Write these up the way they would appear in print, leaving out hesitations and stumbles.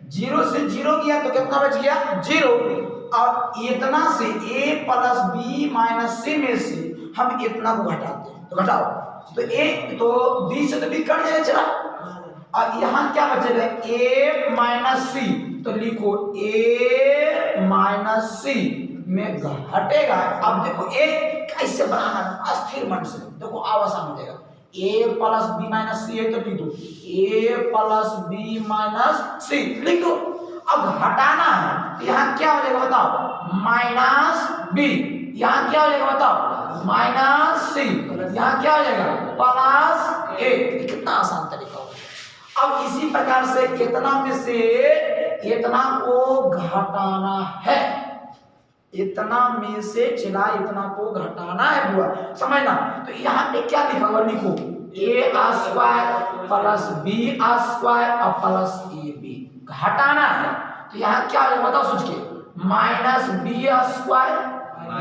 Zero से zero गया तो कितना बच गया? जीरो। और इतना से a प्लस बी माइनस सी में से हम इतना को घटाते हैं, तो घटाओ तो a तो b से तो b कट जाएगा चला, और यहाँ क्या बचेगा? a माइनस सी, तो लिखो a माइनस सी में घटेगा। अब देखो a कैसे बनाना है अस्थिर मन से, देखो आसान हो जाएगा। a प्लस बी माइनस सी है तो लिख दो a प्लस बी माइनस सी लिख दो। अब हटाना है, यहाँ क्या हो जाएगा बताओ? Minus B. यहाँ क्या हो जाएगा बताओ? Minus C. यहाँ क्या हो जाएगा? Plus A. कितना आसान तरीका हो। अब इसी प्रकार से इतना में से इतना को घटाना है, इतना में से चला इतना को घटाना है बुआ, समझना। तो यहाँ पे क्या लिखा हुआ? लिखो a square plus b square और प्लस ab घटाना है। तो यहाँ क्या है बताओ सोच के? माइनस बी स्क्वायर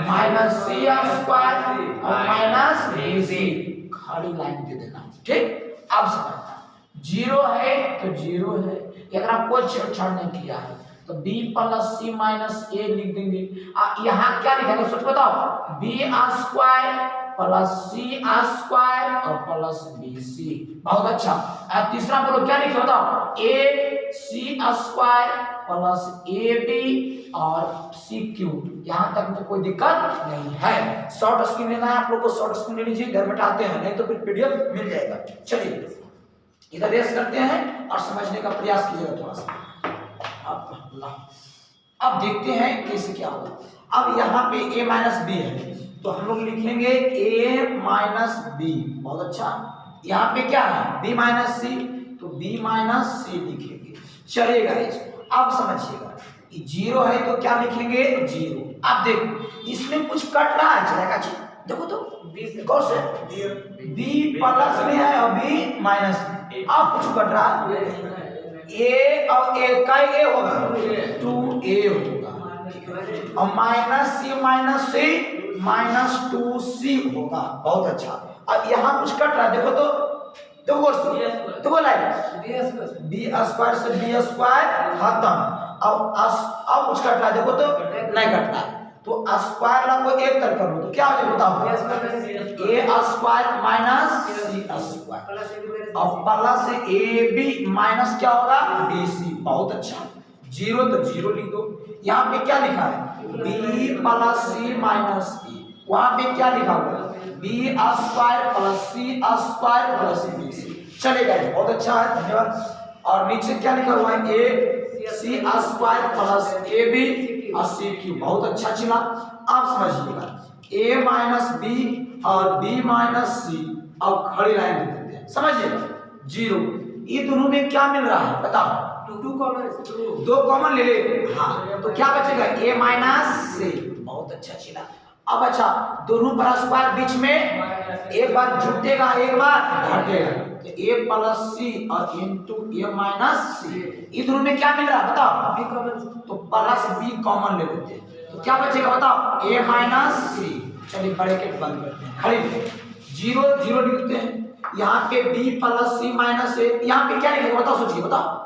माइनस सी स्क्वायर और माइनस bc, खड़ी लाइन दे देना, ठीक। अब समझना, जीरो है तो जीरो है, अगर कोई छेड़छाड़ नहीं किया है तो b प्लस सी माइनस ए लिख देंगे। यहाँ क्या लिखा है सोच बताओ? b स्क्वायर प्लस सी स्क्वायर और प्लस बी सी। बहुत अच्छा। तीसरा बोलो क्या लिखा बताओ? ए सी स्क्वायर प्लस ए बी और सी क्यूब। यहाँ तक तो कोई दिक्कत नहीं है। शॉर्ट स्क्रीन लेना है आप लोग को, शॉर्ट स्क्रीन ले लीजिए, घर में डालते हैं, नहीं तो फिर पीडीएफ मिल जाएगा। चलिए इधर रेस करते हैं और समझने का प्रयास कीजिएगा थोड़ा सा। अब देखते हैं कैसे क्या होगा। अब यहाँ पे a माइनस बी है तो हम लोग लिखेंगे a माइनस बी। बहुत अच्छा। यहाँ पे क्या है? b माइनस सी, तो b माइनस सी लिखेंगे। चलिएगा अब समझिएगा, जीरो है तो क्या लिखेंगे? जीरो। अब देखो इसमें कुछ कट रहा है, चलेगा जी, देखो तो गौर से b प्लस में है और b माइनस में। अब कुछ कट रहा है, ए और ए का ए होगा 2a होगा, और माइनस सी माइनस 2c होगा। बहुत अच्छा। अब यहाँ कुछ कट रहा है, देखो तो देखो लाइन बी स्क्वायर से बी स्क्वायर खत्म। अब कुछ कट रहा है, देखो तो नहीं कट रहा, तो स्क्वायर ला को एक तरफ कर लो तो क्या हो जाएगा बताओ? a square minus C square और प्लस ए बी माइनस क्या होगा? B C. बहुत अच्छा। जीरो तो जीरो लिख दो। यहाँ पे क्या लिखा है? b plus C minus B. वहां पे क्या लिखा हुआ? b स्क्वायर प्लस सी स्क्वायर प्लस बी सी। चलेगा, बहुत अच्छा है, धन्यवाद। और नीचे क्या लिखा हुआ है? a C square plus A B और सी क्यूब। बहुत अच्छा चला। आप समझिएगा a माइनस बी और b माइनस सी, अब खड़ी लाइन दे देते हैं, समझिएगा। जीरो, ये दोनों में क्या मिल रहा है बताओ? दो कॉमन ले ले। हाँ, तो क्या बचेगा? a माइनस सी। बहुत अच्छा चला। अब अच्छा, दोनों पर स्क्वायर बीच में एक बार जुटेगा एक बार घटेगा, तो a प्लस सी और इंटू a माइनस सी। ये दोनों में क्या मिल रहा है बताओ? तो प्लस b कॉमन ले लेते हैं, तो क्या बचेगा बताओ? a माइनस सी। चलिए ब्रैकेट बंद करते हैं, खड़ी जीरो जीरो लिखते हैं। यहाँ पे b plus C minus A, यहाँ पे क्या लिखेगा बताओ? सोचिए बताओ।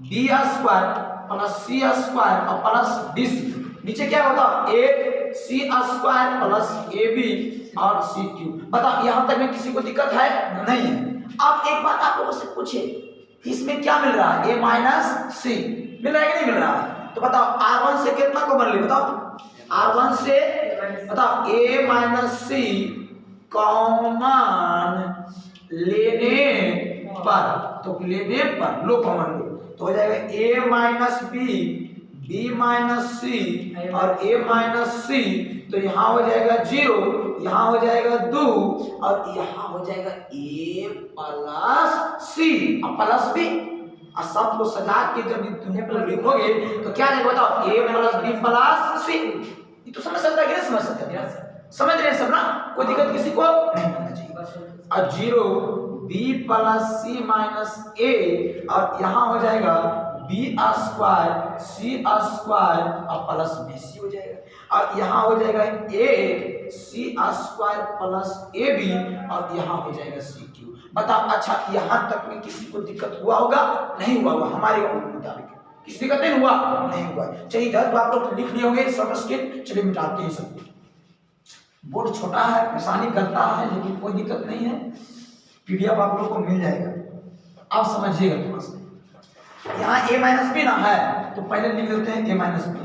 b स्क्वायर प्लस सी स्क्वायर और प्लस बी सी। नीचे क्या होगा? a C square plus A B और सी क्यूब। बताओ यहाँ तक में किसी को दिक्कत है? नहीं है। अब एक बात आप लोगों से पूछे, इसमें क्या मिल रहा है? a माइनस सी मिल रहा है कि नहीं मिल रहा है? तो बताओ r1 से कितना कॉमन ले बताओ? r1 से बताओ a माइनस सी कॉमन लेने पर, तो लेने पर लो कॉमन लो, तो हो जाएगा a minus b, b minus c और a माइनस सी। तो यहाँ हो जाएगा जीरो, यहाँ हो जाएगा दो और यहाँ हो जाएगा a प्लस सी और प्लस बी। और सबको सजा के जब तुम्हें पर लिखोगे तो क्या जाएगा बताओ? a प्लस बी प्लस सी। ये तो समझ सकता है कि नहीं समझ सकता? समझ रहे हैं सब ना? कोई दिक्कत किसी को नहीं होना चाहिए। और zero b plus C minus A और यहाँ हो जाएगा b स्क्वायर सी स्क्वायर और प्लस बी सी हो जाएगा, और यहाँ हो जाएगा a C square plus A B और यहाँ हो जाएगा सी क्यूब। बताओ अच्छा, यहाँ तक में किसी को दिक्कत हुआ होगा? नहीं हुआ होगा हमारे मुताबिक। किसी दिक्कत नहीं हुआ? नहीं हुआ। चलिए इधर तो आप लोग लिख लिए होंगे शॉर्ट स्किट। चलिए मिटाते हैं सब। बोर्ड छोटा है, परेशानी करता है, लेकिन कोई दिक्कत नहीं है, पीडीएफ आप लोग को मिल जाएगा। आप समझिएगा थोड़ा सा। यहाँ a माइनस बी ना है तो पहले लिख देते हैं a माइनस बी।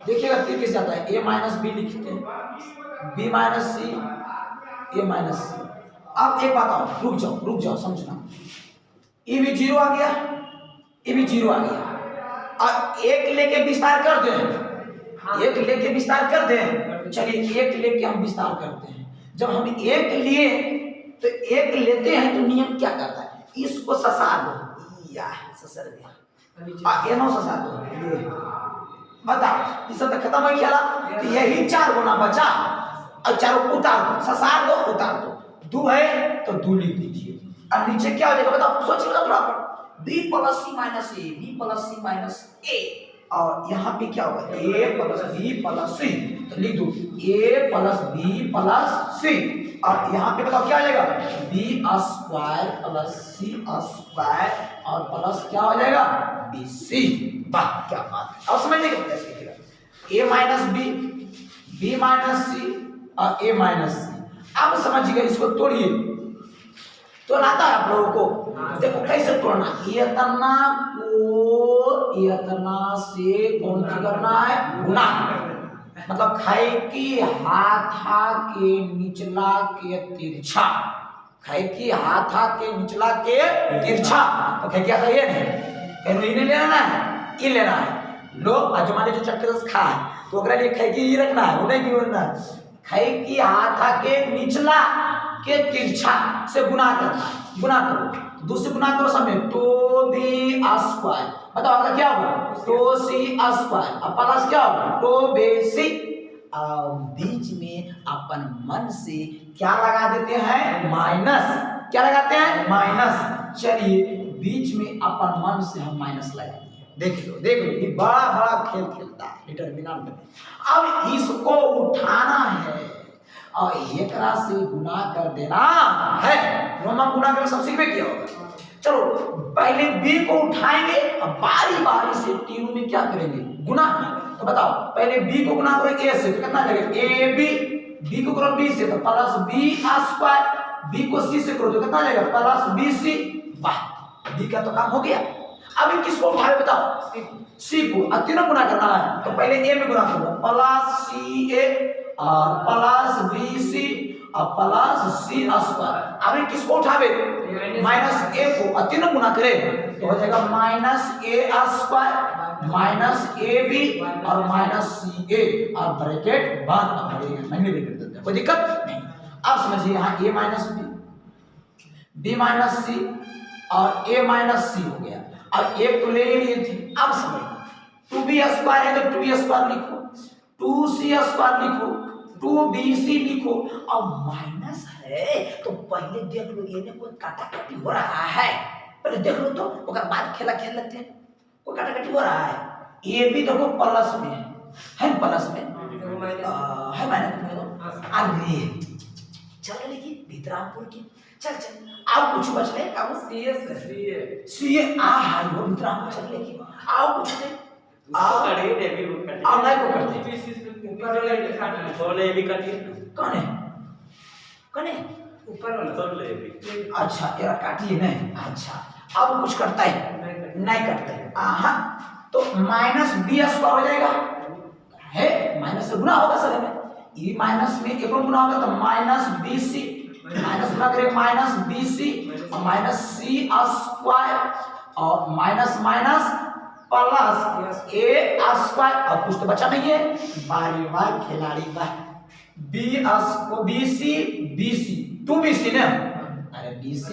देखिएगा तीर कैसे आता है, a माइनस बी लिखते हैं, b minus C, a minus सी। अब एक बात आओ, रुक जाओ समझना। ये भी 0 आ गया, ये भी 0 आ गया। और एक लेके विस्तार कर दें, एक लेके विस्तार कर दें। चलिए एक लेके हम विस्तार करते हैं। जब हम एक लिए तो एक लेते हैं तो नियम क्या करता है, इसको ससार दो, या ससर दिया, ये नो ससार दो। बताओ इस तक खत्म हो खेला। तो यही 4 गुना बचा और चारों उतार दो, ससार दो, उतार दो। 2 है तो 2 लिख दीजिए। और नीचे क्या हो जाएगा बताओ, सोचिएगा थोड़ा पर। b plus C minus A, b plus C minus A. और यहाँ पे क्या होगा, a प्लस बी प्लस सी। तो लिख दो a प्लस बी प्लस सी। और यहाँ पे बताओ क्या आ जाएगा, b स्क्वायर प्लस सी स्क्वायर और प्लस क्या हो जाएगा, bc। वाह क्या बात है। अब समझ लीजिए कैसे लिखेगा, a minus b, b minus c और a माइनस सी। अब समझिएगा, इसको तोड़िए। तोड़ाता है आप लोगों को, देखो कैसे तोड़ना। इतना को इतना से कौन सी करना है, गुना। मतलब खाई की हाथा के निचला के तिरछा, खाई की हाथा के निचला के तिरछा। तो क्या क्या ये नहीं लेना है, ये लेना है। लोग अजमाने जो चक्कर से खा है तो ओकरा लिए खाई की ये रखना है, वो नहीं क्यों रखना है। खाई की हाथा के निचला के तिरछा से गुना करना है, गुना करो। दूसरे गुना करो समय, तो बी स्क्वायर। बताओ अगर क्या होगा, तो सी स्क्वायर और प्लस क्या होगा, तो बी सी। बीच में अपन मन से क्या लगा देते हैं, माइनस। क्या लगाते हैं, माइनस। चलिए बीच में अपन मन से हम माइनस लगा दिए। देख लो ये बड़ा बड़ा खेल खेलता है डिटरमिनेंट में। अब इसको उठाना है और एक से गुना कर देना है। रोमन गुना कर सब सीखने किया होगा। चलो पहले b को उठाएंगे और बारी बारी से तीनों में क्या करेंगे, गुना। तो बताओ पहले b को गुना करो a से तो कितना लगेगा, a b को करो b से तो प्लस b स्क्वायर, b को c से करो तो कितना लगेगा, प्लस bc। वाह b का तो काम हो गया। अभी किसको उठाए बताओ, c को। तीनों गुना करना है तो पहले a में गुना करो, प्लस ca और प्लस bc और प्लस सी स्क्वायर। अभी किसको उठावे, माइनस ए को। और तीनों गुना करे तो हो जाएगा minus A square minus A B और माइनस सी ए और ब्रैकेट बंद। नहीं ब्रैकेट देते कोई दिक्कत नहीं। अब समझिए यहाँ ए माइनस बी माइनस सी और ए माइनस सी हो गया। अब एक तो ले लिए थे। अब समझिए 2b स्क्वायर है तो 2a स्क्वायर लिखो, 2c स्क्वायर लिखो, 2bc लिखो। और माइनस है तो पहले देख लो ये कोई काटा काटी हो रहा है, पहले देख लो तो उसके बाद खेला खेल लेते हैं। कोई काटा काटी हो रहा है, ये भी देखो प्लस में है प्लस में है माइनस में। अरे चल लेकिन वितरामपुर की चल अब कुछ बच ले, अब सीए आ है वो वितरामपुर चल लेकिन आओ कुछ नहीं नहीं को करते ऊपर वाले भी काटिए। कौन है ऊपर वाला, अच्छा तेरा काटिए नहीं। अच्छा अब कुछ करता है, नहीं करता है। हाँ तो माइनस बी स्क्वायर हो जाएगा, है माइनस से गुना होगा सर में, ये माइनस में एक गुना होगा तो माइनस बी सी, माइनस गुना करेंगे माइनस बी सी और माइनस सी स्क्वायर और माइनस माइनस प्लस ए स्क्वायर। अब कुछ तो बचा नहीं है, बारी बार खिलाड़ी बार बी सी 2bc ना, अरे bc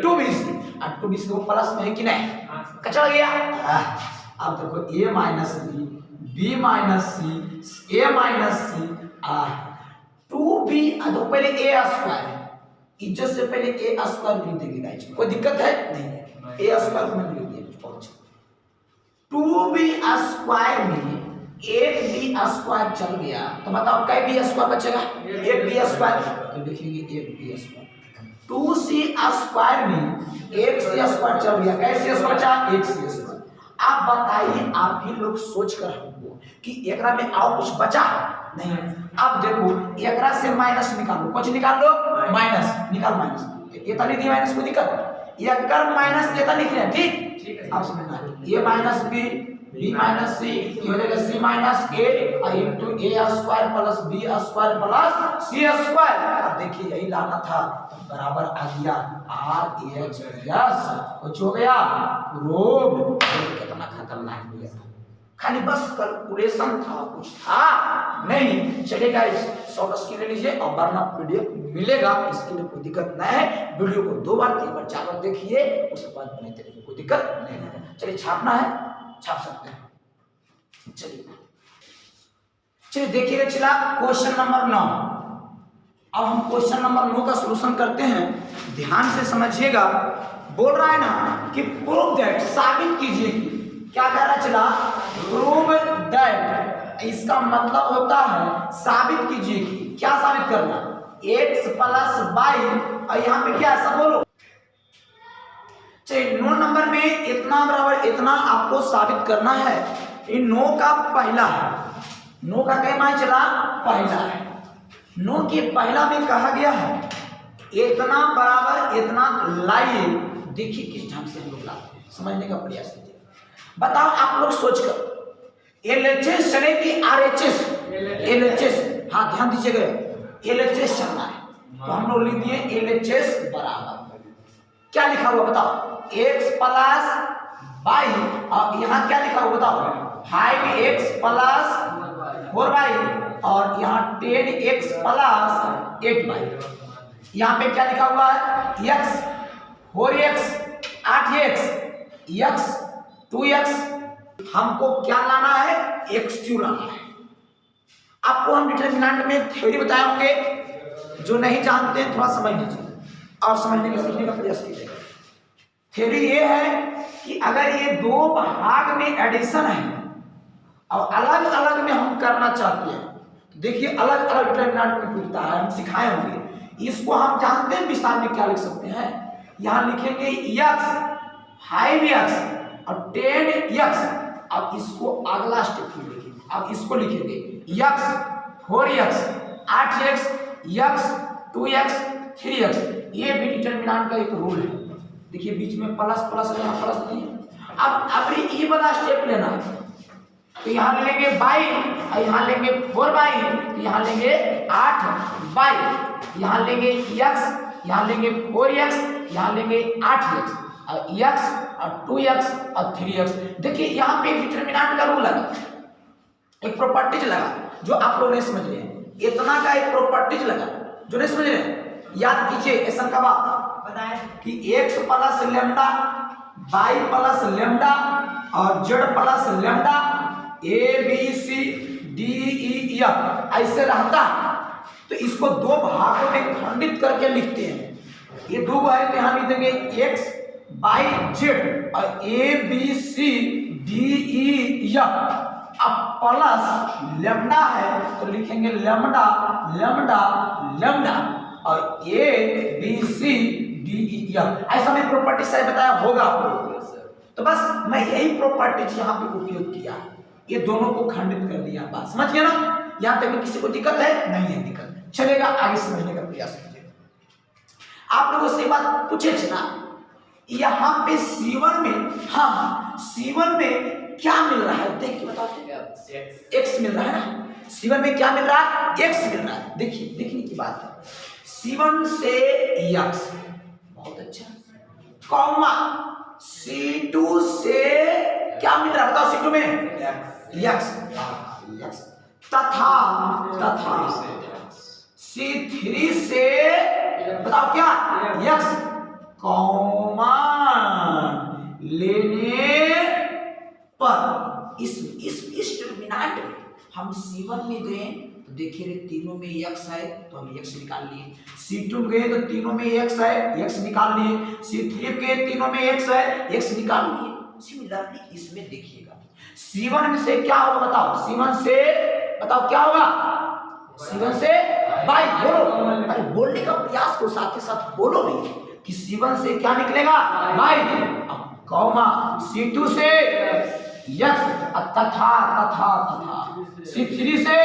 2bc और 2bc को प्लस में है कि नहीं, कचड़ गया। अब देखो a minus b minus C a minus C 2b। तो पहले a स्क्वायर, इज्जत से पहले a स्क्वायर लिख देंगे गाइस, कोई दिक्कत है नहीं, a स्क्वायर को मैंने लिख दिया। 2b स्क्वायर में एक बी स्क्वायर चल गया तो बताओ कै बी स्क्वायर बचेगा, एक बी स्क्वायर। तो लिखेंगे एक बी स्क्वायर। 2c स्क्वायर में एक सी स्क्वायर चल गया, कैसे स्क्वायर बचा, एक सी स्क्वायर। आप बताइए, आप ही लोग सोच कर हमको कि एकरा में और कुछ बचा नहीं। अब देखो एकरा से माइनस निकालो, कुछ निकाल लो, माइनस निकाल, माइनस ये तो नहीं दिया, माइनस को दिक्कत, ये कर माइनस ये तो लिख रहे हैं, ठीक। अब समझना, ये माइनस बी माइनस सी, ये हो जाएगा c minus a into a square plus b square plus C square. अब देखिए यही लाना था, तो बराबर आ गया आर एच एस, कुछ हो गया रोग। कितना खतरनाक हो गया, खाली बस कैलकुलेशन था, कुछ था नहीं। चलेगा, शॉर्ट स्क्रीन ले लीजिए और वरना पीडीएफ मिलेगा, इसके लिए कोई दिक्कत नहीं है। वीडियो को 2 बार 3 बार 4 बार देखिए, उसके बाद बने तरीके कोई दिक्कत नहीं है। चलिए छापना है, छाप सकते हैं। चलिए देखिएगा, चला क्वेश्चन नंबर 9। अब हम क्वेश्चन नंबर 9 का सॉल्यूशन करते हैं, ध्यान से समझिएगा। बोल रहा है ना कि प्रूव दैट, साबित कीजिए कि, क्या कह रहा चला, प्रूव दैट, इसका मतलब होता है साबित कीजिए कि, क्या साबित करना, x प्लस वाई, और यहाँ पे क्या ऐसा बोलो। चलिए 9 नंबर में इतना बराबर इतना आपको साबित करना है। ये 9 का पहला है, 9 का कहना चला पहला है। 9 के पहला में कहा गया है इतना बराबर इतना लाइए। देखिए किस ढंग से हम लोग लाते हैं, समझने का प्रयास कीजिए। बताओ आप लोग सोचकर, एलएचएस चले कि आरएचएस? एलएचएस, हाँ ध्यान दीजिएगा, एलएचएस चलना है, तो हम लोग लिख दिए एलएचएस बराबर क्या लिखा हुआ बताओ, x प्लस वाई, और यहाँ क्या लिखा हुआ बताओ, 5x प्लस 4y, और यहाँ 10x प्लस 8y। यहाँ पे क्या लिखा हुआ है, x 4x 8x x 2x। हमको क्या लाना है, x2 लाना है। आपको हम डिटरमिनेंट में थ्योरी बताए होंगे, जो नहीं जानते हैं थोड़ा समझ लीजिए और समझने का सीखने का प्रयास कीजिएगा। थ्योरी ये है कि अगर ये 2 भाग में एडिशन है और अलग अलग में हम करना चाहते हैं, तो देखिए अलग अलग डिटरमिनेंट में टूटता है, हम सिखाए होंगे। इसको हम जानते हैं विस्तार में क्या लिख सकते हैं, यहाँ लिखेंगे x 5x और 10x। अब इसको अगला स्टेप में लिखेंगे, अब इसको लिखेंगे x 4x 8x x 2x 3x। ये भी डिटरमिनेंट का एक रूल है। देखिए बीच में प्लस प्लस है, यहाँ प्लस नहीं है। अब अभी ये वाला स्टेप लेना है, तो यहाँ ले लेंगे बाई, और यहाँ लेंगे 4y, तो यहाँ लेंगे 8y, यहाँ लेंगे x, यहाँ लेंगे 4x, यहाँ लेंगे 8x, और x और 2x और 3x। देखिए यहाँ पे डिटरमिनेंट का रूल लगा, एक प्रॉपर्टीज लगा जो आप लोग नहीं समझ रहे हैं। इतना का एक प्रॉपर्टीज लगा जो नहीं समझ रहे हैं, याद कीजिए। ऐसा का बात बताएं कि x plus lambda, y plus lambda और z plus lambda, a b c d e f ऐसे रहता है। तो इसको 2 भागों में खंडित करके लिखते हैं। ये 2 है तो यहाँ लिख देंगे x y z और a b c d e f। अब प्लस लेमडा है तो लिखेंगे लेमडा लेमडा लेमडा और A B C D E F. ऐसा मैं प्रॉपर्टी से बताया होगा आप लोगों को, तो बस मैं यही प्रॉपर्टीज यहाँ पे उपयोग किया, ये दोनों को खंडित कर दिया। बात समझ गया ना, यहाँ तक किसी को दिक्कत है? नहीं है दिक्कत, चलेगा आगे समझने का प्रयास कीजिए। आप लोगों से बात पूछे ना, यहाँ पे C1 में, हाँ C1 में क्या मिल रहा है देख के बताते हैं, x मिल रहा है ना। C1 में क्या मिल रहा है, x मिल रहा है। देखिए देखने की बात है, C1 से x, बहुत अच्छा, कॉमा C2 से क्या मिल रहा है बताओ, C2 में x तथा C3 से बताओ क्या, x, कॉमा लेने पर इस डिटरमिनेंट में हम C1 में गए तो देखिए तीनों में x है तो हम x निकाल लिए, C2 में गए तो तीनों में x है, x निकाल लिए, C3 के तीनों में x है, x निकाल लिए। सिमिलरली इसमें देखिएगा C1 में से क्या होगा बताओ, C1 से बताओ क्या होगा, C1 से भाई बोलो, अरे बोलने का प्रयास को साथ के साथ बोलो नहीं कि C1 से क्या निकलेगा भाई। कॉमा C2 से यक्स तथा तथा तथा C3 से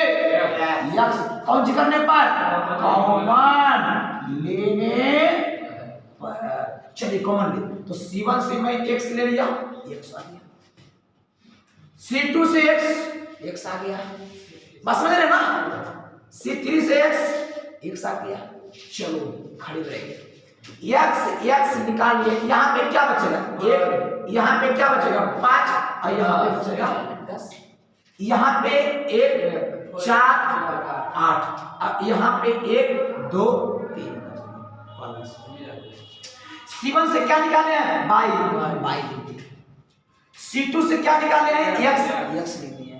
यक्स कौन करने पर कॉमन लेने पर। चलिए कॉमन ले तो C1 से मैं x ले लिया, x आ गया, C2 से x आ गया, बस समझ रहे ना, C3 से x आ गया। चलो खड़े रहेंगे, x निकाल लिए, यहाँ पे क्या बचेगा 1, यहाँ पे क्या बचेगा 5 और यहाँ पे बचेगा 10, यहाँ पे 1 4 8 अब यहाँ पे 1 2 3। C1 से क्या निकाले हैं y, C2 से क्या निकाले हैं x लिख दिए,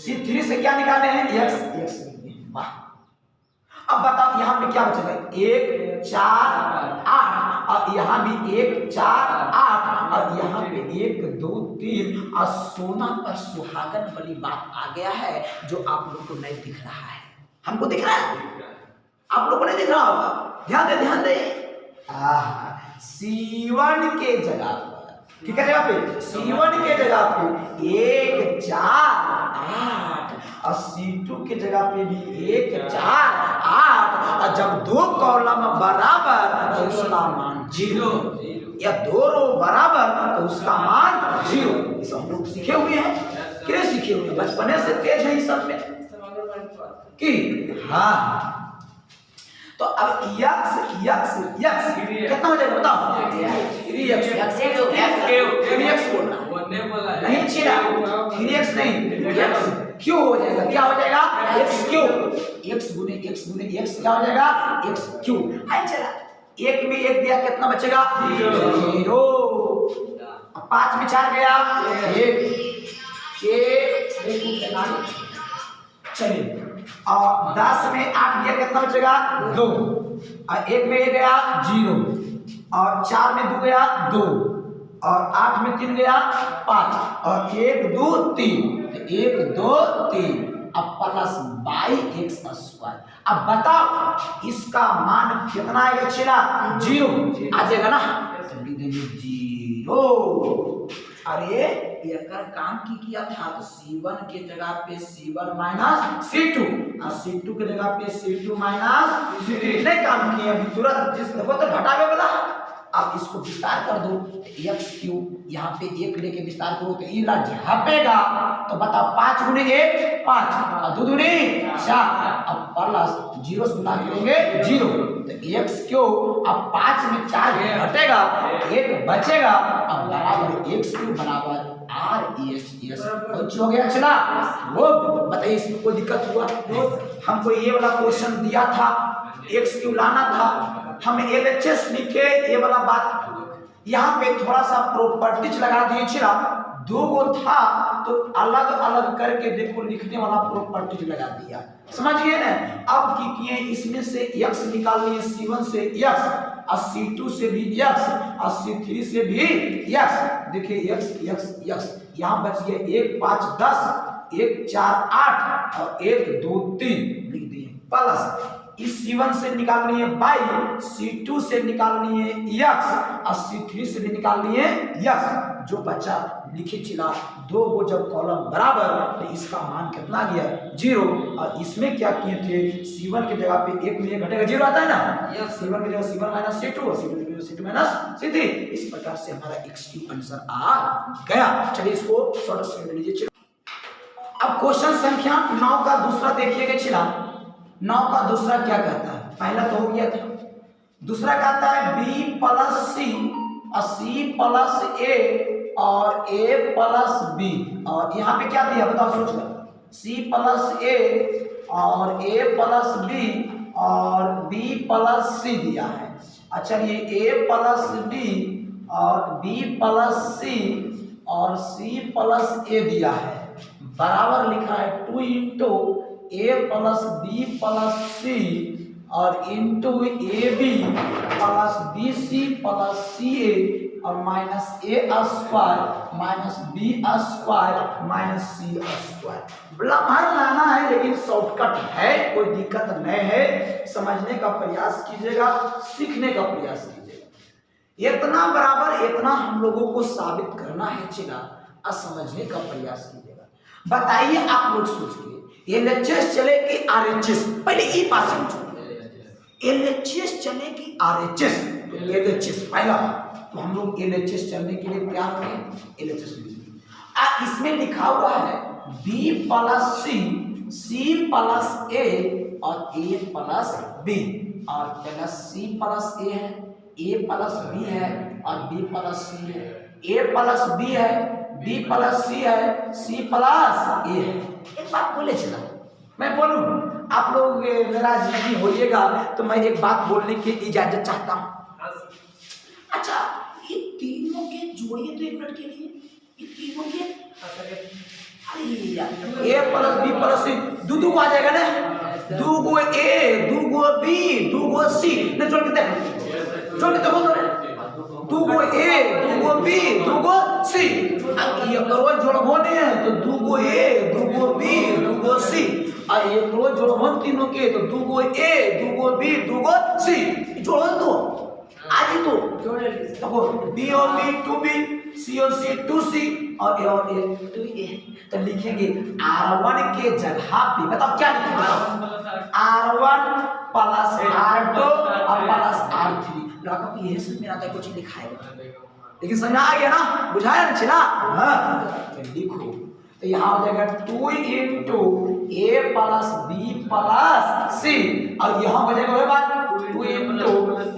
C3 से क्या निकाले हैं x लिख दिए। वाह, अब बताओ यहाँ पे क्या बचेगा 1 4 8 और यहाँ भी 1 4 8 और यहाँ पे 1 2 3 और सोना पर सुहागन वाली बात आ गया है जो आप लोग को नहीं दिख रहा है, हमको दिख रहा है, आप लोग को नहीं दिख रहा होगा। ध्यान दे C1 के जगह पर, ठीक है, जगह पे C1 के जगह पे 1 4 8 और C2 के जगह पे भी 1 4 8 और जब दो कॉलम बराबर तो उसका मान 0 या दो रो बराबर तो उसका मान 0। इसे हम लोग सीखे हुए हैं, क्या सीखे हुए हैं, बचपने से तेज है इस सब में कि हाँ। तो अब यक्स कितना हो जाएगा बताओ 3x बोलना नहीं छीना 3x नहीं x क्यों हो जाएगा, क्या हो जाएगा x क्यों, x गुने x क्या हो जाएगा x क्यों। चला एक में एक दिया कितना बचेगा 0, 5 में 4 गया 1 चलिए और 10 में 8 दिया कितना बचेगा 2 और 1 में 1 गया 0 और 4 में 2 गया 2 और 8 में 3 गया 5 और 1 2 3 1 2 3 अब प्लस बाई x स्क्वायर। अब बताओ इसका मान कितना आएगा चला 0 आ जाएगा ना, तो 0। अरे ये कर काम की किया था तो C1 के जगह पे C1 माइनस C2 और C2 के जगह पे C2 माइनस C3 नहीं काम किया अभी तुरंत, जिस वो तो घटावे वाला। अब इसको विस्तार कर दो x क्यूब, यहाँ पे 1 लेके विस्तार करो तो ये झपेगा, तो बताओ 5 गुने 1 5 और 2 दूनी 4 अब प्लस 0 से गुना करेंगे 0 तो x क्यूब अब 5 में 4 घटेगा 1 बचेगा, अब बराबर x क्यूब बराबर RHS कुछ हो गया चला। वो बताइए इसमें कोई दिक्कत हुआ, हमको ये वाला क्वेश्चन दिया था x क्यूब लाना था, हम LHS लिखे ये वाला बात, यहाँ पे थोड़ा सा प्रॉपर्टीज लगा दिए छिड़ा, 2 गो था तो अलग अलग करके देखो लिखने वाला प्रॉपर्टीज लगा दिया, समझिए ना। अब की किए इसमें से x निकाल लिए C1 से x और C2 से भी x और C3 से भी x, देखिए x यहाँ बच गया 1 5 10 1 4 8 और 1 2 3 लिख दिए, प्लस इस C1 से निकालनी है y, C2 से निकालनी है x और C3 से भी निकालनी है x, जो बच्चा लिखे चिला 2 को जब कॉलम बराबर तो इसका मान कितना गया 0। और इसमें क्या किए थे C1 की जगह पे 1 में 1 घटेगा 0 आता है ना, C1 की जगह C1 माइनस C2 और C2 की जगह C2 माइनस C3, इस प्रकार से हमारा x आंसर आ गया। चलिए इसको शॉर्ट स्क्रीन में लीजिए। अब क्वेश्चन संख्या 9 का दूसरा देखिएगा चिला, 9 का दूसरा क्या कहता है, पहला तो हो गया था, दूसरा कहता है b प्लस c और c प्लस a और a प्लस b, और यहाँ पे क्या दिया बताओ सोच कर, c प्लस a और a प्लस b और b प्लस c दिया है। अच्छा ये a प्लस b और b प्लस c और c प्लस a दिया है, बराबर लिखा है 2 into a plus b plus c और into a b plus B c plus c ए और माइनस ए square minus B square minus सी स्क्वायर। लम्हर लाना है लेकिन शॉर्टकट है, कोई दिक्कत नहीं है, समझने का प्रयास कीजिएगा, सीखने का प्रयास कीजिएगा। इतना बराबर इतना हम लोगों को साबित करना है चला, और समझने का प्रयास कीजिएगा। बताइए आप लोग सोचिए, एलएचएस चले कि आरएचएस? पहले ये बात समझो, एलएचएस चले कि आरएचएस? तो एलएचएस पहला, तो हम लोग एलएचएस चलने के लिए तैयार हैं, एलएचएस इसमें लिखा हुआ है बी प्लस सी, सी प्लस ए और ए प्लस बी, और प्लस सी प्लस ए है, ए प्लस बी है और बी प्लस सी है, ए प्लस बी है, बी प्लस सी है, सी प्लस ए है। एक बात बोले चला, मैं बोलूं, आप लोग नाराज नहीं होइएगा तो मैं एक बात बोलने की इजाजत चाहता हूं। अच्छा, ये तीनों के जोड़िए तो एक मिनट के लिए, ये तीनों के, अरे यार ए प्लस बी प्लस सी दो को आ जाएगा ना, दो गो ए, दो गो बी, दो गो सी, ने जोड़ के देखो, जोड़ के देखो तो दो गो ए, दो गो बी, दो गो सी, अब ये करो जोड़बो नहीं है तो दो गो ए, दो गो बी, दो गो सी, और ये करो जोड़बो तीनों के तो दो गो ए, दो गो बी, दो गो सी, जोड़ो तो आज ही तो जोड़ ले, देखो बी और बी टू बी, सी और सी टू सी, और ए टू ए, तो लिखेंगे R1 के जगह पे, बताओ क्या लिखेंगे? R1 प्लस R2 और प्लस R3। लड़का को यही समझ में आता है, कुछ लिखा है लेकिन समझ आ गया ना, बुझाया ना चला? हाँ, तो लिखो, तो यहाँ हो जाएगा 2 into a plus b plus सी, और यहाँ हो जाएगा वही बात 2 into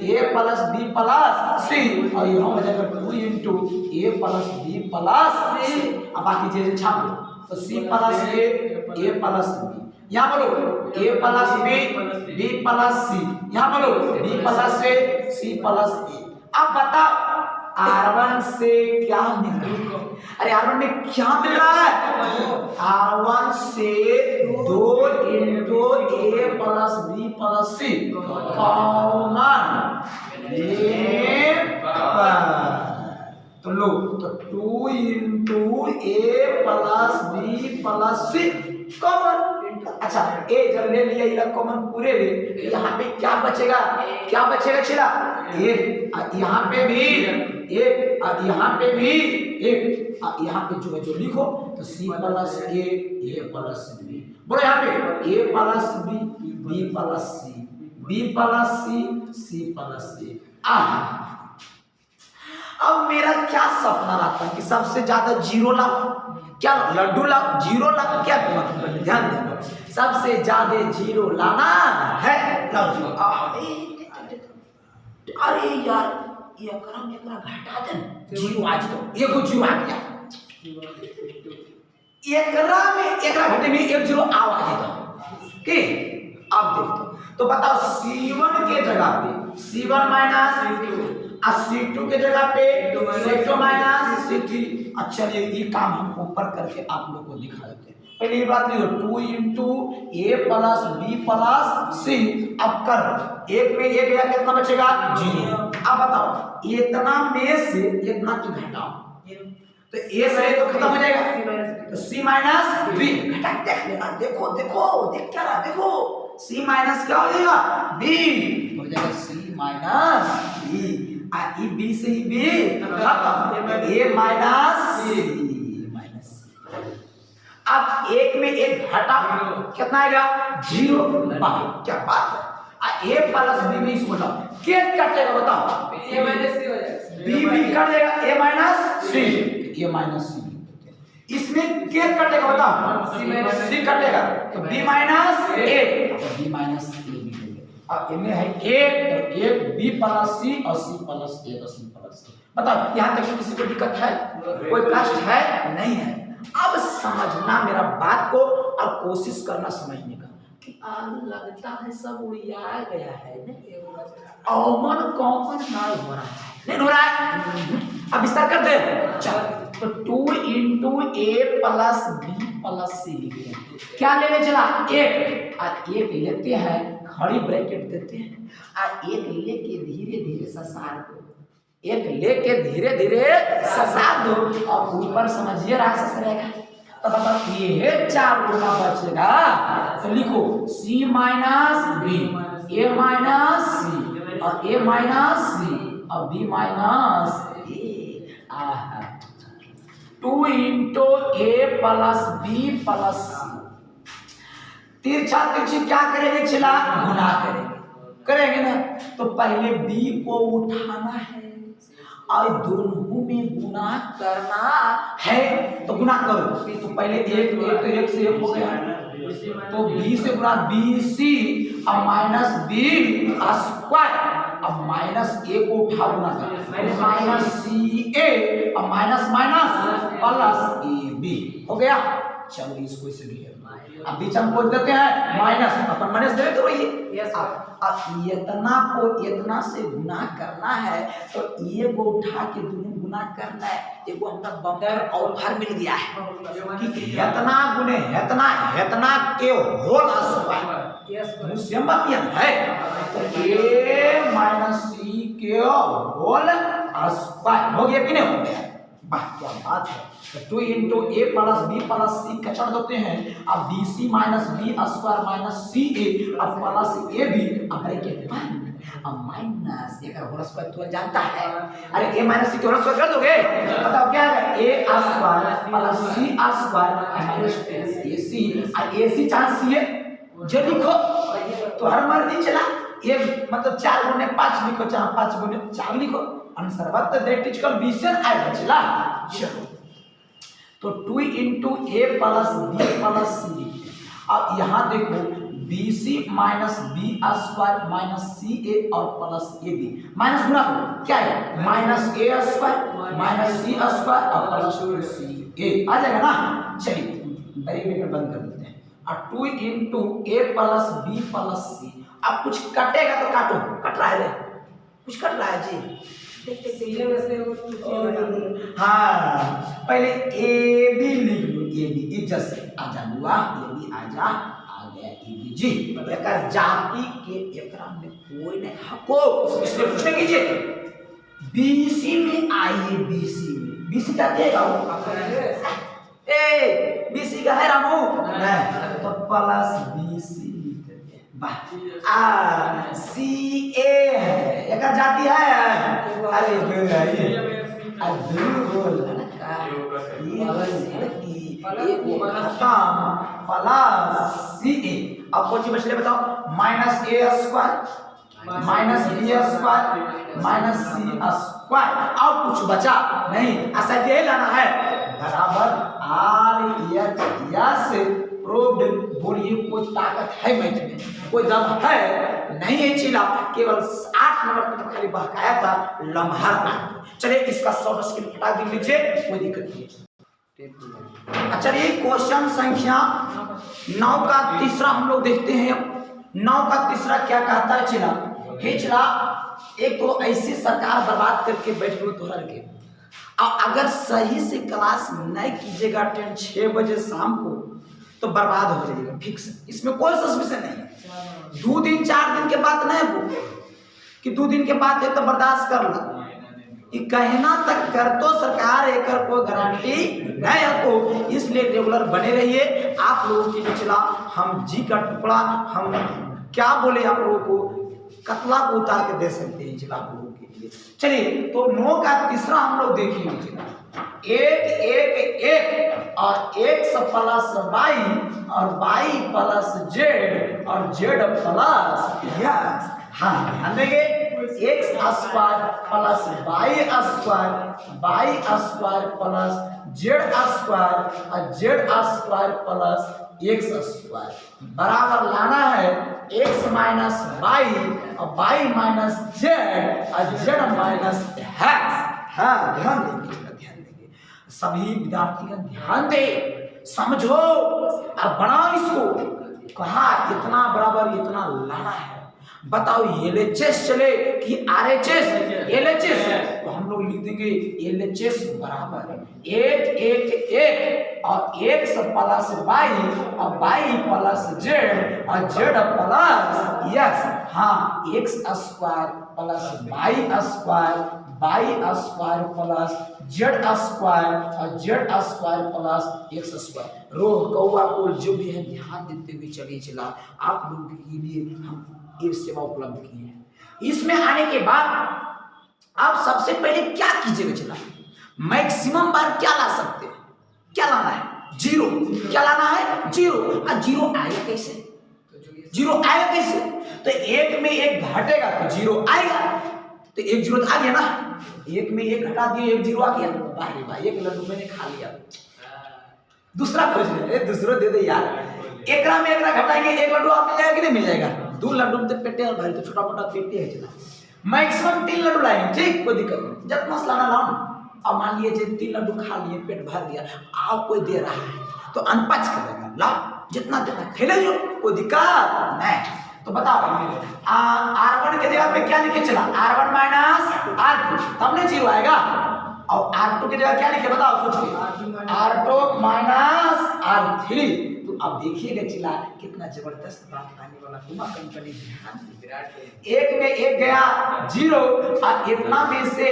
a plus b plus सी, और यहाँ हो जाएगा 2 into a plus b plus c, अब बाकी चीजें छाप दो, तो सी प्लस ए प्लस बी, यहाँ बोलो ए प्लस बी, बी प्लस सी, यहाँ बोलो बी प्लस सी प्लस ए। अब बताओ R1 से क्या मिल रहा है? अरे R1 में क्या मिल रहा है? R1 से 2 into a plus b plus C common ले, तो लो, तो 2 into a plus b plus C common. अच्छा, ए जब ले लिया इधर कॉमन पूरे ले, यहाँ पे क्या बचेगा? क्या बचेगा चला? एक, यहाँ पे भी एक, यहाँ पे भी एक, यहाँ पे जो है जो लिखो तो सी प्लस ए प्लस बी, बोलो यहाँ पे ए प्लस बी, बी प्लस सी, बी प्लस सी, सी प्लस ए। अब मेरा क्या सपना रहता है कि सबसे ज्यादा जीरो लाओ, क्या लड्डू लाओ, जीरो लाओ, क्या मतलब? ध्यान देना, सबसे ज्यादा जीरो लाना है। अरे यार ये करम एकरा घटा दे, जीरो आज तो एगो जीरो आ गया, एकरा में एकरा घटे में एक जीरो आवाज देता के। अब देखो तो बताओ C1 के जगह पे C1 माइनस C2 के जगह पे C2 माइनस C3। अच्छा ये काम हम ऊपर करके आप लोग को दिखा देते हैं। पहले ये बात लिखो 2 into a plus b plus c, अब कर एक में एक गया कितना बचेगा? जीरो। अब बताओ इतना में से इतना की घटाओ, तो ए से तो खत्म हो जाएगा, तो सी माइनस बी घटा देख लेना, देखो देखो देख क्या रहा, देखो सी माइनस क्या हो जाएगा? बी हो जाएगा, c minus B, E B से ही बी खत्म, ए माइनस सी माइनस। अब एक में एक घटा कितना आएगा? जीरो। क्या बात है, ए प्लस बी में इसको बताओ क्या कटेगा, बताओ ए माइनस सी हो जाएगा, बी बी कट जाएगा, ए माइनस सी, ए माइनस सी, इसमें क्या कटेगा बताओ? सी कटेगा, तो B minus A, B minus ए भी हो गया। अब इनमें है एक, तो एक बी प्लस सी और सी प्लस ए और सी प्लस सी। बताओ यहाँ तक किसी को दिक्कत है? कोई कष्ट है? नहीं है। अब समझना मेरा बात को और कोशिश करना समझने का। लगता है सब उड़िया गया है, अमन कॉमन नहीं हो रहा है, नहीं हो रहा है। अब विस्तार कर दे, चल तो 2 into a plus b plus सी, क्या लेने चला? एक, और एक लेते हैं खड़ी ब्रैकेट देते हैं, और एक लेके धीरे धीरे ससार दो, एक लेके धीरे धीरे ससार दो, और ऊपर समझिए रहा ससरेगा, तो बताओ ये 4 गुना बचेगा, तो लिखो C माइनस बी, ए माइनस सी और ए माइनस सी, और B minus A. 2 into a plus b plus सी। तिरछा तिरछी क्या करेंगे चिला? गुना करेंगे ना। तो पहले बी को उठाना है और दोनों में गुना करना है, तो गुना करो। तो पहले एक तो एक से एक हो गया, तो बी से गुना बी सी और माइनस बी स्क्वायर, अब माइनस ए को उठा गुना कर माइनस सी ए और माइनस माइनस प्लस ए बी हो गया। चलो इसको इसे भी अब बीच हम बोल देते हैं माइनस, अपन माइनस दे तो वही अब इतना को इतना से गुना करना है, तो ये को उठा के दोनों गुना करना है। एगो हमरा बम्पर ऑफर मिल गया है कि इतना गुने इतना के होल स्क्वायर सेम बात ये है, तो ए माइनस सी के होल स्क्वायर हो गया कि नहीं हो गया? वाह क्या बात है। तो 2 into a plus b plus c का चढ़ देते हैं। अब b c minus B square minus C a अब प्लस ए बी अब ब्रैकेट अब माइनस ए का होल स्क्वायर तो जानता है। अरे ए माइनस सी के होल स्क्वायर कर दोगे, बताओ क्या है? ए स्क्वायर प्लस सी स्क्वायर माइनस ए सी और ए सी चांस सी है जो लिखो तो हर मर्जी चला। ये मतलब 4 गुने 5 लिखो, चाहे 5 गुने 4 लिखो, आंसर बात दैट इज कॉल्ड बीसन आएगा चला। चलो तो 2 into a plus b plus c. अब यहाँ देखो b c minus B square minus सी ए और प्लस ए बी माइनस गुना क्या है? माइनस ए स्क्वायर माइनस सी स्क्वायर और प्लस सी ए आ जाएगा ना। चलिए ब्रैकेट बंद कर देते हैं। और 2 into a plus b plus c. अब कुछ कटेगा तो काटो, कट रहा है कुछ कट रहा है जी। हाँ पहले ए बी लिख लो, ए बी इज्जत से आजा बुआ, ए बी आजा आ गया ए बी जी। एक जाति के एकरा में कोई नहीं हको, इसलिए पूछने कीजिए बीसी में आइए, बीसी में बीसी क्या देगा वो? ए बीसी का है रामू नहीं, तो प्लस बीसी सी ए है, एक जाति है। अरे अब कौन सी बच रही बताओ? माइनस ए square minus B square minus सी स्क्वायर। और कुछ बचा नहीं, ऐसा ये लाना है बराबर आर एच एस प्रूव्ड। बोलिए कोई ताकत है मैथ में, कोई दम है नहीं है चिला, केवल 8 नंबर तक खाली बहकाया था लम्हा। चलिए इसका शॉर्ट स्क्रीन हटा दे लीजिए, कोई दिक्कत नहीं। अच्छा ये क्वेश्चन संख्या 9 का तीसरा हम लोग देखते हैं। 9 का तीसरा क्या कहता है चिला? हे चिला एक तो ऐसी सरकार बर्बाद करके बैठ लो तोहर के, और अगर सही से क्लास नहीं कीजिएगा अटेंड 6 बजे शाम को तो बर्बाद हो जाएगा फिक्स, इसमें कोई सस्पेंशन नहीं। 2 दिन 4 दिन के बाद नहीं हो कि 2 दिन के बाद है तो बर्दाश्त कर लो, कि कहना तक कर तो सरकार एक कोई गारंटी नहीं आपको, इसलिए रेगुलर बने रहिए। आप लोगों के निचला हम जी का टुकड़ा हम क्या बोले आप लोगों को कतला को उतार के दे सकते हैं जिला आप लोगों के लिए। चलिए तो 9 का तीसरा हम लोग देखेंगे जिला 1 और 1 प्लस वाई और वाई प्लस जेड और जेड प्लस यस। हाँ ध्यान देंगे x square plus y square plus z square और z square plus x square बराबर लाना है एक्स माइनस वाई और वाई माइनस जेड और जेड माइनस एक्स। हाँ ध्यान देंगे सभी विद्यार्थी का ध्यान दे, समझो और बनाओ इसको। कहा इतना बराबर इतना लाना है, बताओ एलएचएस चले कि आरएचएस? एलएचएस तो हम लोग लिख देंगे एलएचएस बराबर 1 और 1 प्लस वाई और वाई प्लस जेड और जेड प्लस एक्स। हाँ x square plus y square plus z square और z square plus x square. रोह कौआ को जो भी है ध्यान देते हुए चलिए चला, आप लोगों के लिए हम ये सेवा उपलब्ध की है। इसमें आने के बाद आप सबसे पहले क्या कीजिएगा चला, मैक्सिमम बार क्या ला सकते हैं, क्या लाना है, जीरो। क्या लाना है, जीरो। और जीरो आएगा कैसे, जीरो आएगा कैसे, तो एक में एक घटेगा तो जीरो आएगा, तो एक जीरो तो आ गया ना, एक में एक घटा दिए एक जीरो आ गया, भाई भाई एक लड्डू मैंने खा लिया, दूसरा खोज ले, दूसरा दे दे यार, एक में एक घटाएंगे एक लड्डू आप मिल जाएगा कि नहीं मिल जाएगा, दो लड्डू में तो पेटे और भाई तो छोटा मोटा पेटे है चला, मैक्सिमम 3 लड्डू लाएंगे, ठीक, कोई दिक्कत नहीं, जब मस्त लाना लाओ ना। अब मान लीजिए 3 लड्डू खा लिए, पेट भर गया, आओ कोई दे रहा है तो अनपच करेगा, लाओ जितना देना खेले जो, कोई दिक्कत नहीं। तो बताओ R1 के जगह पे क्या लिखे चला, R1 माइनस R2, तब नहीं जीरो आएगा, और R2 की जगह क्या लिखे बताओ सोच के, R2 माइनस R3। तो अब देखिएगा चिल्ला कितना जबरदस्त बात आने वाला, पुमा कंपनी ध्यान, एक में एक गया जीरो, और इतना में से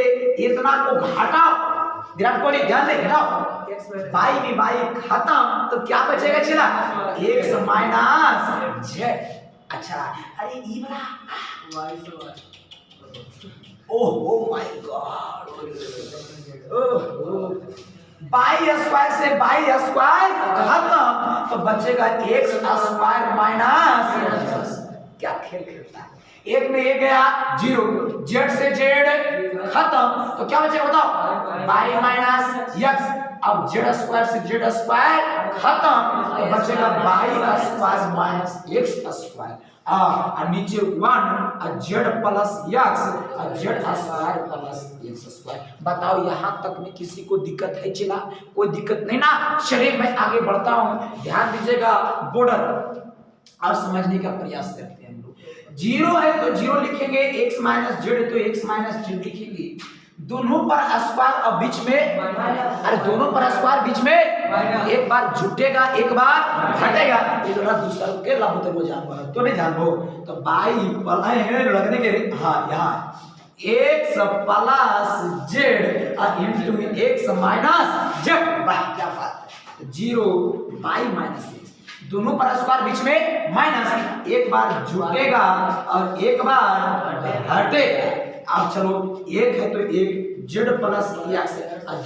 इतना को घटाओ, विराट कोहली ध्यान दे, घटाओ बाई में बाई खत्म, तो क्या बचेगा चिल्ला, x माइनस z। अच्छा अरे ये बड़ा oh my God, by square से बाई स्क्वायर खत्म, तो बचेगा एक्स स्क्वायर माइनस, क्या खेल खेलता है, एक में एक गया जीरो, जेड से जेड खत्म, तो क्या बचेगा बताओ, बाई माइनस एक्स। अब जेड स्क्वायर से जेड स्क्वायर खत्म, तो बचेगा by square minus x square, और नीचे 1 Z plus X, Z square plus x square. बताओ यहाँ तक में किसी को दिक्कत है चिल्ला, कोई दिक्कत नहीं ना। चलिए मैं आगे बढ़ता हूँ, ध्यान दीजिएगा, बॉर्डर आप समझने का प्रयास करते हैं हम लोग। जीरो है तो जीरो लिखेंगे, एक्स माइनस जेड तो एक्स माइनस जेड लिखेंगे, दोनों पर स्क्वायर और बीच में, अरे दोनों पर स्क्वायर बीच में एक बार जुटेगा एक बार घटेगा, ये जरा दूसरा के लाभ तो जानबो तो नहीं जानबो, तो बाई पलाए हैं लगने के, हाँ यहाँ x plus Z into x minus Z, वाह क्या बात है, जीरो बाई माइनस एक्स, दोनों पर स्क्वायर बीच में माइनस, एक बार जुटेगा और एक बार घटेगा। अब चलो एक है तो एक Z plus X,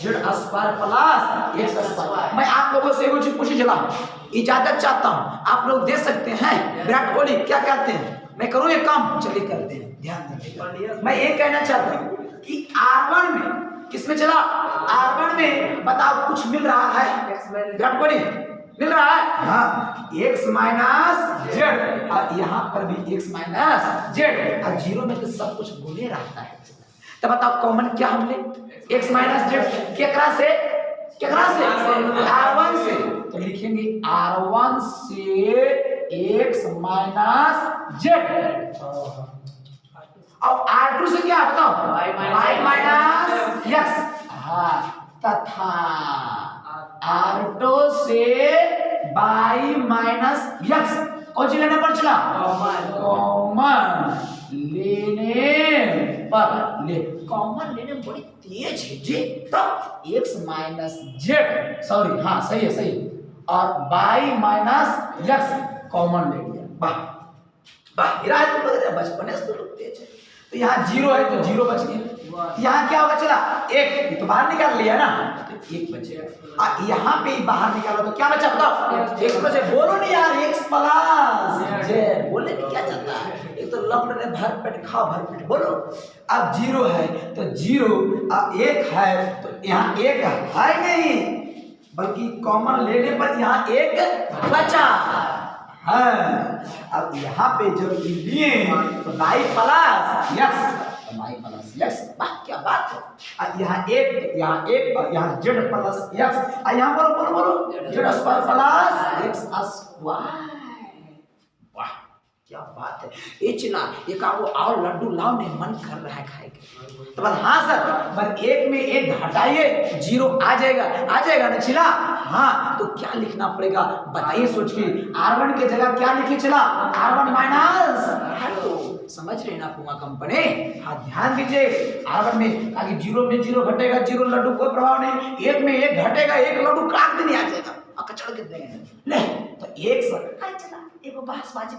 Z square plus x square. मैं आप लोगों से वो चीज पूछी चला, इजाजत चाहता हूँ, आप लोग दे सकते हैं, विराट कोहली क्या कहते हैं, मैं करूँ ये काम, चलिए करते हैं, ध्यान दीजिएगा। मैं ये कहना चाहता हूँ कि R1 में किसमें चला, R1 में बताओ कुछ मिल रहा है, विराट कोहली मिल रहा है, हाँ एक्स माइनस जेड, और यहाँ पर भी एक्स माइनस जेड, और जीरो में तो सब कुछ गुने रहता है। तो बताओ कॉमन क्या हमने, एक्स माइनस जेड, केकरा से R1 से, तो लिखेंगे R1 से एक्स माइनस जेड, और R2 से क्या बताओ, वाई माइनस एक्स, हाँ तथा R2 से बाई माइनस एक्स, कौन सी लेने पर चला, कॉमन लेने पर, ले कॉमन लेने में बड़ी तेज है जी, तो एक्स माइनस जेड, सॉरी हाँ सही है सही, और बाई माइनस एक्स कॉमन ले लिया, वाह वाह, बचपन से तो लोग तेज है। तो यहाँ जीरो है तो जीरो बच गया, यहाँ क्या होगा चला एक, तो बाहर निकाल लिया ना, तो एक बचेगा, यहाँ पे बाहर निकालो तो क्या बचा बताओ, एक्स बचे, बोलो नहीं यार एक्स प्लस जेड, बोले भी क्या जाता है, एक तो लपड़ ने भर पेट खाओ भर पेट बोलो। अब जीरो है तो जीरो, अब एक है तो यहाँ एक है नहीं, बल्कि कॉमन लेने पर यहाँ एक बचा है। अब यहाँ पे जो लिए तो by plus x, by plus x, क्या बात है, यहाँ एक और यहाँ जेड प्लस एक्स, यहाँ बोलो Z square plus x square, वाह क्या बात है। ये चिल्ला एक वो और लड्डू लाओ ने मन कर रहा है खाए के, तो बस हाँ सर, बस एक में एक घटाइए जीरो आ जाएगा ना चिल्ला, हाँ तो क्या लिखना पड़ेगा बताइए सोच के, R1 के जगह क्या लिखे चला, R1 माइनस, तो समझ रहे ना पुमा कंपनी, हाँ ध्यान दीजिए, R1 में आगे जीरो में जीरो घटेगा, जीरो लड्डू कोई प्रभाव नहीं, एक में एक घटेगा, एक लड्डू काट देने आ जाएगा, कचड़ के देंगे ले, तो एक सर चला एक बासबाजी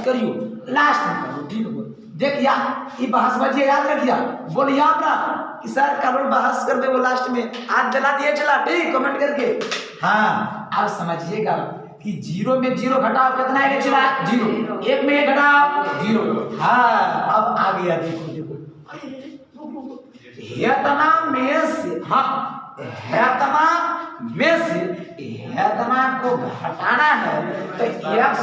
करियो लास्ट में करो, ठीक है देख यार ये बहस बजिए याद रखिया बोलिए अपना कि सर कल बहस कर दे वो लास्ट में आज जला दिए चला ठीक कमेंट करके। हाँ अब समझिएगा कि जीरो में जीरो घटाओ कितना है चला जीरो, एक में एक घटाओ जीरो। हाँ अब आ गया देखो देखो हेतना में से हाँ हेतना में से हेतना को घटाना है तो एक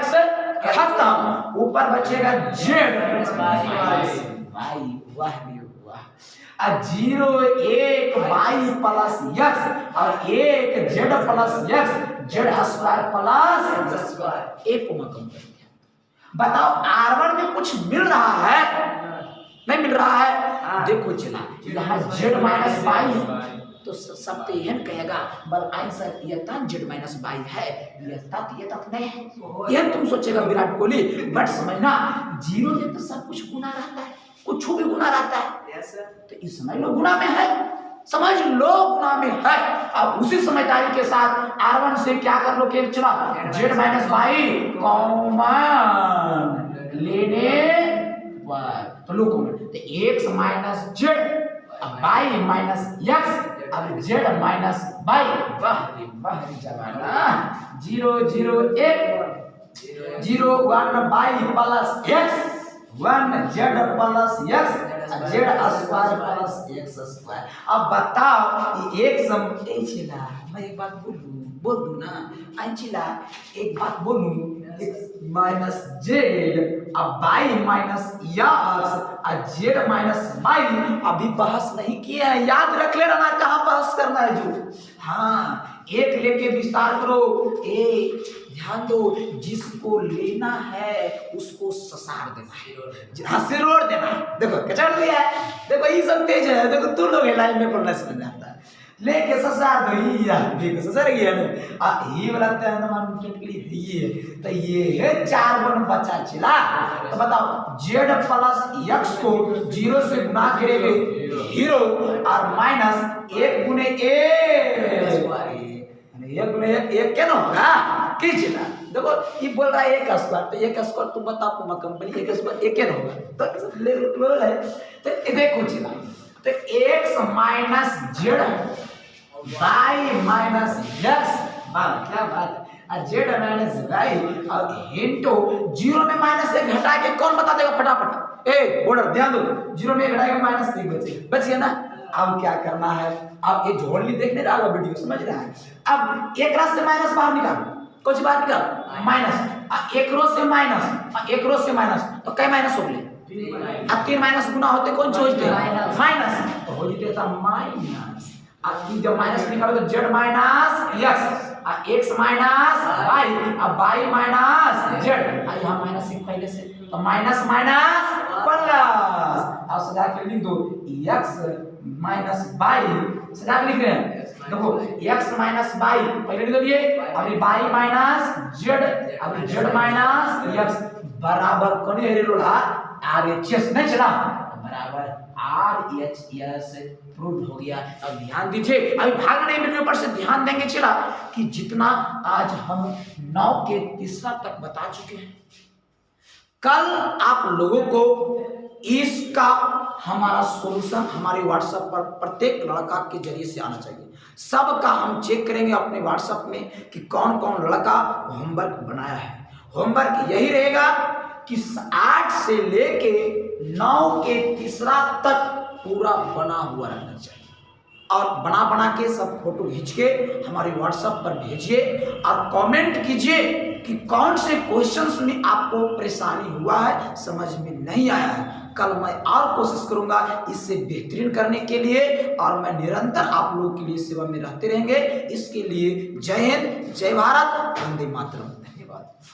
से खत्म ऊपर बचेगा जेड वाई वाह वाह जीरो एक वाई प्लस एक्स और एक Z plus X Z square plus एक को कम कर दिया। बताओ R1 में कुछ मिल रहा है नहीं मिल रहा है देखो चला यहाँ जेड माइनस वाई तो सब तो यह कहेगा बल आंसर ये तक जेड माइनस वाई है ये तक नहीं है यह तुम सोचेगा विराट कोहली बट समझना जीरो में तो सब कुछ गुना रहता है कुछ भी गुना रहता है तो इस समय लो गुना में है समझ लो गुना में है। अब उसी समझदारी के साथ R1 से क्या कर लो के चला जेड माइनस वाई कॉमन लेने पर तो लो कॉमन तो X minus Z Y minus X अब जेड माइनस वाई वाह जमाना जीरो जीरो एक zero one Y plus X one Z plus X Z square plus x square. अब बताओ ये एक सम चिला मैं एक बात बोल दूं ना चिला एक बात बोलूं माइनस जेड अब Y minus X Z minus Y अभी बहस नहीं किया है याद रख लेना ना कहाँ बहस करना है जो। हाँ एक लेके विस्तार करो एक ध्यान दो जिसको लेना है उसको ससार देना है हाँ सिरोड़ देना है। देखो कचड़ दिया है देखो ये सब तेज है देखो तू लोग लाइन में पढ़ना समझ में आता है लेके ससार दो ये देखो ससर गया ना ये वाला मान टिकली है ये तो ये है 4 गुण बचा चिला तो बताओ जेड प्लस एक्स को जीरो से गुना करेंगे हीरो और माइनस एक गुने एक गुने एक क्या ना होगा चिला देखो ये बोल रहा है एक स्क्वायर तो एक स्क्वायर तुम बताओ तुम कंपनी एक स्क्वायर एक क्या ना होगा तो ले है तो देखो चिला तो X minus Z Y minus X क्या बात जेड माइनस वाई और इंटू जीरो में माइनस एक घटा के कौन बता देगा फटाफट ए बॉर्डर ध्यान दो जीरो में घटाएगा माइनस एक बचिए ना। अब क्या करना है अब ये झोली देखने रहा वीडियो समझ रहा है अब एक रात से माइनस बाहर निकाल कुछ बाहर निकाल माइनस एक रो से माइनस तो कई माइनस हो गए अब 3 माइनस गुना होते कौन सोचते माइनस तो हो जाते था माइनस अब जब माइनस निकालो तो Z minus X minus Y अब वाई माइनस जेड यहाँ माइनस एक पहले से तो माइनस माइनस प्लस अब सजा के लिख दो एक्स माइनस वाई सजा के लिख रहे हैं देखो एक्स माइनस वाई पहले लिख दिए अभी वाई माइनस जेड अभी जेड माइनस एक्स बराबर कोनी है लोला RHS नहीं चला बराबर RHS प्रूव हो गया। अब ध्यान दीजिए अभी भाग नहीं वीडियो पर से ध्यान देंगे चला कि जितना आज हम 9 के तीसरा तक बता चुके हैं कल आप लोगों को इसका हमारा सॉल्यूशन हमारे व्हाट्सएप पर प्रत्येक लड़का के जरिए से आना चाहिए। सबका हम चेक करेंगे अपने व्हाट्सएप में कि कौन कौन लड़का होमवर्क बनाया है। होमवर्क यही रहेगा कि 8 से लेके 9 के तीसरा तक पूरा बना हुआ रहना चाहिए और बना के सब फोटो खींच के हमारे व्हाट्सएप पर भेजिए और कमेंट कीजिए कि कौन से क्वेश्चंस में आपको परेशानी हुआ है समझ में नहीं आया है। कल मैं और कोशिश करूंगा इससे बेहतरीन करने के लिए और मैं निरंतर आप लोगों के लिए सेवा में रहते रहेंगे। इसके लिए जय हिंद जय भारत वंदे मातरम। धन्यवाद।